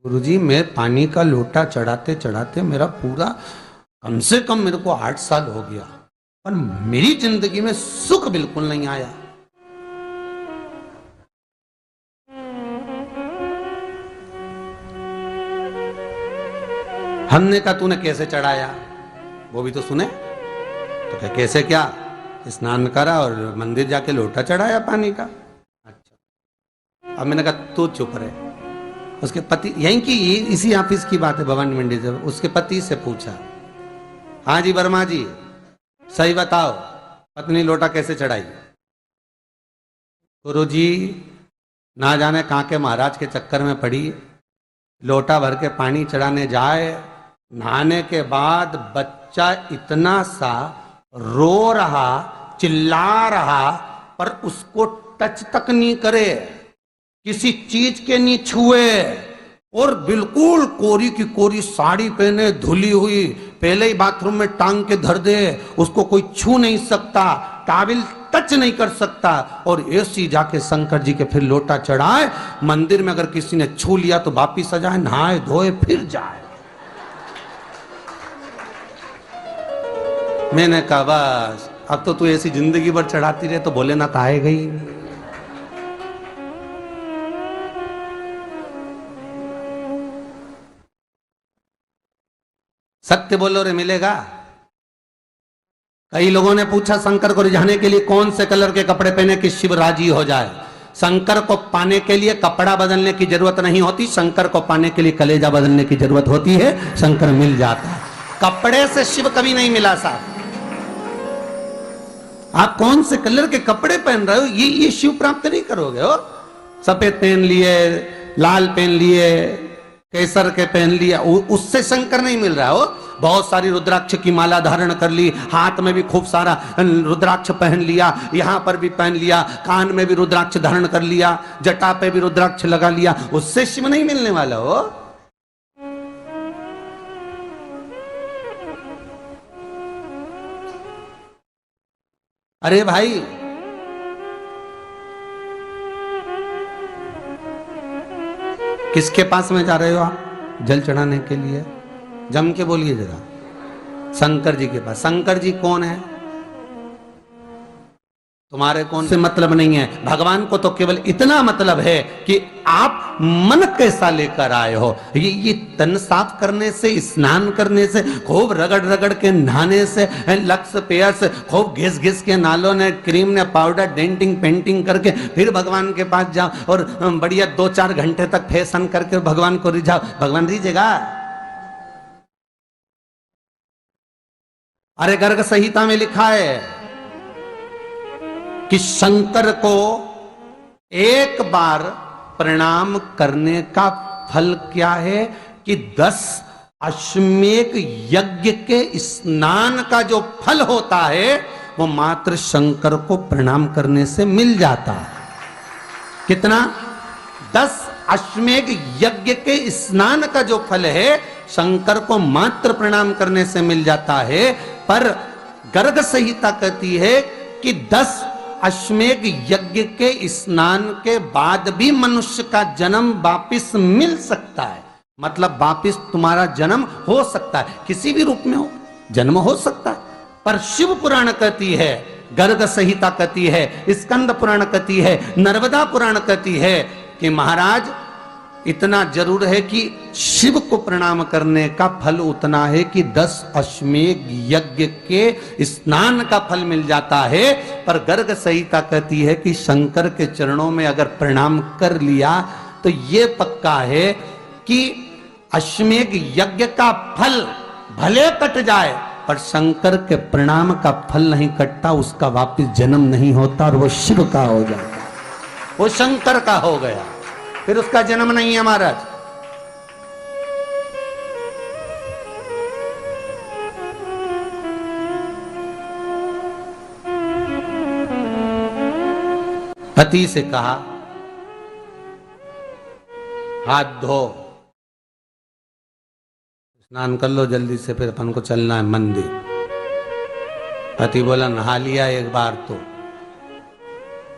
गुरुजी, मैं पानी का लोटा चढ़ाते चढ़ाते मेरा पूरा कम से कम मेरे को 8 साल हो गया, पर मेरी जिंदगी में सुख बिल्कुल नहीं आया। हमने कहा तूने कैसे चढ़ाया, वो भी तो सुने। तो क्या कैसे, क्या स्नान करा और मंदिर जाके लोटा चढ़ाया पानी का। अच्छा, अब मैंने कहा तू चुप रहे। उसके पति, यहीं की इसी ऑफिस की बात है, भवानी मंडी से, उसके पति से पूछा, हाँ जी वर्मा जी सही बताओ, पत्नी लोटा कैसे चढ़ाई। गुरुजी, ना जाने कहाँ के महाराज के चक्कर में पड़ी, लोटा भर के पानी चढ़ाने जाए, नहाने के बाद बच्चा इतना सा रो रहा, चिल्ला रहा, पर उसको टच तक नहीं करे, किसी चीज के नहीं छुए, और बिल्कुल कोरी की कोरी साड़ी पहने, धुली हुई, पहले ही बाथरूम में टांग के धर दे, उसको कोई छू नहीं सकता, टाविल टच नहीं कर सकता, और ऐसी जाके शंकर जी के फिर लोटा चढ़ाए। मंदिर में अगर किसी ने छू लिया तो वापिस आ जाए, नहाए धोए फिर जाए। मैंने कहा बस अब तो तू ऐसी जिंदगी भर चढ़ाती रहे तो भोलेनाथ आएगा ही नहीं। सत्य बोलो रे, मिलेगा। कई लोगों ने पूछा शंकर को रिझाने के लिए कौन से कलर के कपड़े पहने कि शिव राजी हो जाए। शंकर को पाने के लिए कपड़ा बदलने की जरूरत नहीं होती, शंकर को पाने के लिए कलेजा बदलने की जरूरत होती है, शंकर मिल जाता है। कपड़े से शिव कभी नहीं मिला साहब। आप कौन से कलर के कपड़े पहन रहे हो, ये शिव प्राप्त नहीं करोगे हो। सफेद पहन लिए, लाल पहन लिए, केसर के पहन लिया, उससे शंकर नहीं मिल रहा हो। बहुत सारी रुद्राक्ष की माला धारण कर ली, हाथ में भी खूब सारा रुद्राक्ष पहन लिया, यहां पर भी पहन लिया, कान में भी रुद्राक्ष धारण कर लिया, जटा पे भी रुद्राक्ष लगा लिया, उससे शिव नहीं मिलने वाला हो। अरे भाई, किसके पास में जा रहे हो आप जल चढ़ाने के लिए? जम के बोलिए जरा। शंकर जी के पास। शंकर जी कौन है? तुम्हारे कौन से मतलब नहीं है। भगवान को तो केवल इतना मतलब है कि आप मन कैसा लेकर आए हो। ये तन साफ करने से, स्नान करने से, खूब रगड़ रगड़ के नहाने से, लक्स पेयर से, खूब घिस घिस के नालों ने, क्रीम ने, पाउडर, डेंटिंग पेंटिंग करके फिर भगवान के पास जाओ और बढ़िया 2-4 घंटे तक फैशन करके भगवान को रिझाओ, भगवान रिझेगा? अरे गर्ग संहिता में लिखा है कि शंकर को एक बार प्रणाम करने का फल क्या है कि 10 अश्वमेध यज्ञ के स्नान का जो फल होता है वो मात्र शंकर को प्रणाम करने से मिल जाता है। कितना? 10 अश्वमेध यज्ञ के स्नान का जो फल है शंकर को मात्र प्रणाम करने से मिल जाता है। पर गर्ग संहिता कहती है कि 10 अश्वमेध यज्ञ के स्नान के बाद भी मनुष्य का जन्म वापिस मिल सकता है। मतलब वापिस तुम्हारा जन्म हो सकता है, किसी भी रूप में हो, जन्म हो सकता है। पर शिव पुराण कहती है, गर्ग संहिता कहती है, स्कंद पुराण कहती है, नर्मदा पुराण कहती है कि महाराज इतना जरूर है कि शिव को प्रणाम करने का फल उतना है कि 10 अश्वमेध यज्ञ के स्नान का फल मिल जाता है। पर गर्ग संहिता कहती है कि शंकर के चरणों में अगर प्रणाम कर लिया तो ये पक्का है कि अश्वमेध यज्ञ का फल भले कट जाए पर शंकर के प्रणाम का फल नहीं कटता, उसका वापिस जन्म नहीं होता और वो शिव का हो जाता, वो शंकर का हो गया, फिर उसका जन्म नहीं है महाराज। पति से कहा हाथ धो, स्नान कर लो जल्दी से, फिर अपन को चलना है मंदिर। पति बोला नहा लिया एक बार तो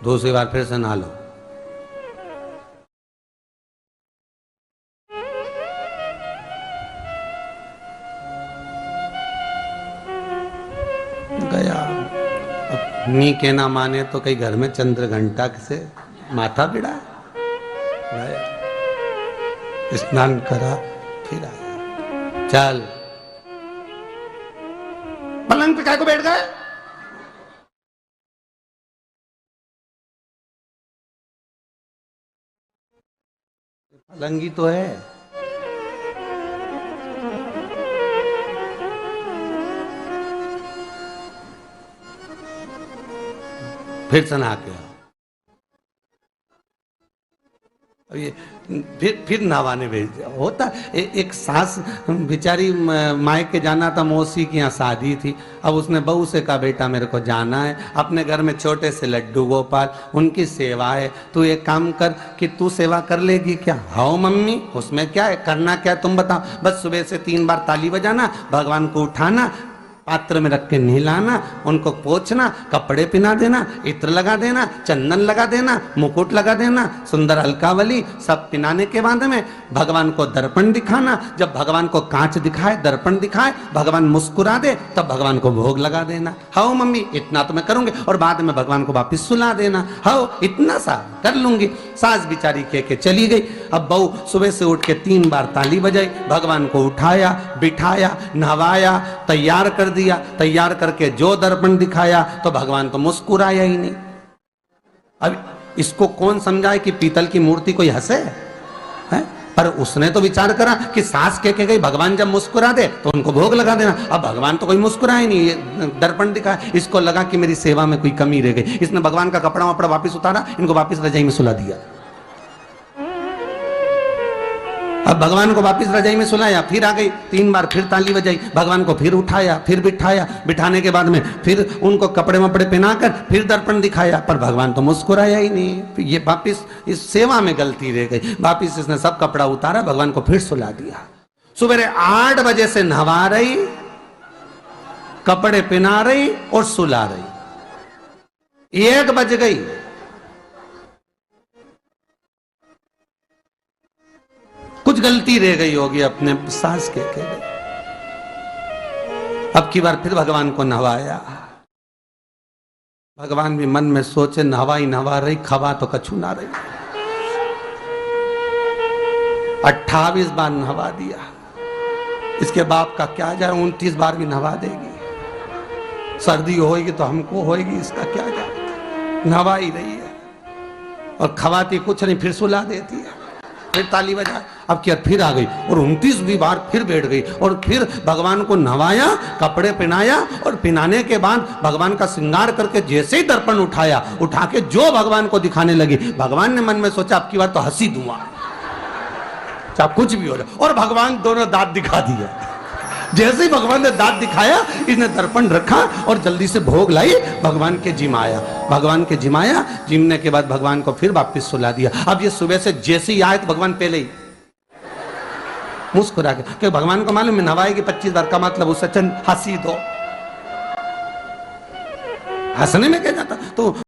दूसरी बार फिर से नहा लो। नी के ना माने तो कई घर में चंद्र घंटा से माथा बिड़ा, स्नान करा फिर आया। चल पलंग पे काय को बैठ गए? पलंगी तो है। फिर से नहा के आओ। ये फिर नहावाने भेज दिया। होता एक सास बेचारी मायके जाना था, मौसी की यहाँ शादी थी। अब उसने बहू से कहा बेटा मेरे को जाना है, अपने घर में छोटे से लड्डू गोपाल, उनकी सेवा है, तू एक काम कर कि तू सेवा कर लेगी क्या? हाँ मम्मी, उसमें क्या है, करना क्या है तुम बताओ। बस सुबह से 3 बार ताली बजाना, भगवान को उठाना, पात्र में रख के नहलाना, उनको पोंछना, कपड़े पहना देना, इत्र लगा देना, चंदन लगा देना, मुकुट लगा देना, सुंदर अलकावली सब पहनाने के बाद में भगवान को दर्पण दिखाना। जब भगवान को कांच दिखाए, दर्पण दिखाए, भगवान मुस्कुरा दे, तब भगवान को भोग लगा देना। हाँ मम्मी इतना तो मैं करूंगी, और बाद में भगवान को वापिस सुला देना। हाँ इतना सा कर लूंगी। सास बिचारी कह के चली गई। अब बहू सुबह से उठ के 3 बार ताली बजाई, भगवान को उठाया, बिठाया, नहवाया, तैयार कर दिया। तैयार करके जो दर्पण दिखाया तो भगवान तो मुस्कुराया ही नहीं। अब इसको कौन समझाए कि पीतल की मूर्ति कोई हंसे है? पर उसने तो विचार करा कि सास कह के गई भगवान जब मुस्कुरा दे तो उनको भोग लगा देना। अब भगवान तो कोई मुस्कुराए नहीं, ये दर्पण दिखाया। इसको लगा कि मेरी सेवा में कोई कमी रह गई। इसने भगवान का कपड़ा वपड़ा वापिस उतारा, इनको वापिस रजाई में सुला दिया। अब भगवान को वापिस रजाई में सुलाया, फिर आ गई, 3 बार फिर ताली बजाई, भगवान को फिर उठाया, फिर बिठाया, बिठाने के बाद में फिर उनको कपड़े वपड़े पहनाकर फिर दर्पण दिखाया, पर भगवान तो मुस्कुराया ही नहीं। ये वापिस इस सेवा में गलती रह गई। वापिस इसने सब कपड़ा उतारा, भगवान को फिर सुला दिया। सुबह 8 बजे से नहवा रही, कपड़े पहना रही और सुला रही। 1 बज गई। कुछ गलती रह गई होगी अपने सास के गई। अब की बार फिर भगवान को नहवाया। भगवान भी मन में सोचे नहवा ही नहवा रही, खवा तो कछु ना रही। 28 बार नहवा दिया। इसके बाप का क्या जाए, 29 बार भी नहवा देगी। सर्दी होगी तो हमको होगी, इसका क्या जाए। नहवा ही रही है और खवाती कुछ नहीं, फिर सुला देती है, फिर ताली बजा। अब क्या फिर आ गई और 29वीं बार फिर बैठ गई और फिर भगवान को नहवाया, कपड़े पहनाया और पहनाने के बाद भगवान का श्रृंगार करके जैसे ही दर्पण उठाया, उठा के जो भगवान को दिखाने लगी, भगवान ने मन में सोचा अब की बार तो हंसी दूंगा, चाहे कुछ भी हो जाए। और भगवान दोनों दांत दिखा दिए। जैसे ही भगवान ने दांत दिखाया, इसने दर्पण रखा और जल्दी से भोग लाई, भगवान के जिमाया। भगवान के जिमाया, जिमने के बाद भगवान को फिर वापस सुला दिया। अब ये सुबह से जैसे ही आए तो भगवान पहले ही मुस्कुरा के, क्योंकि भगवान को मालूम है नवाएगी 25 बार का मतलब उसे हंसी दो, हंसने में क्या जाता। तो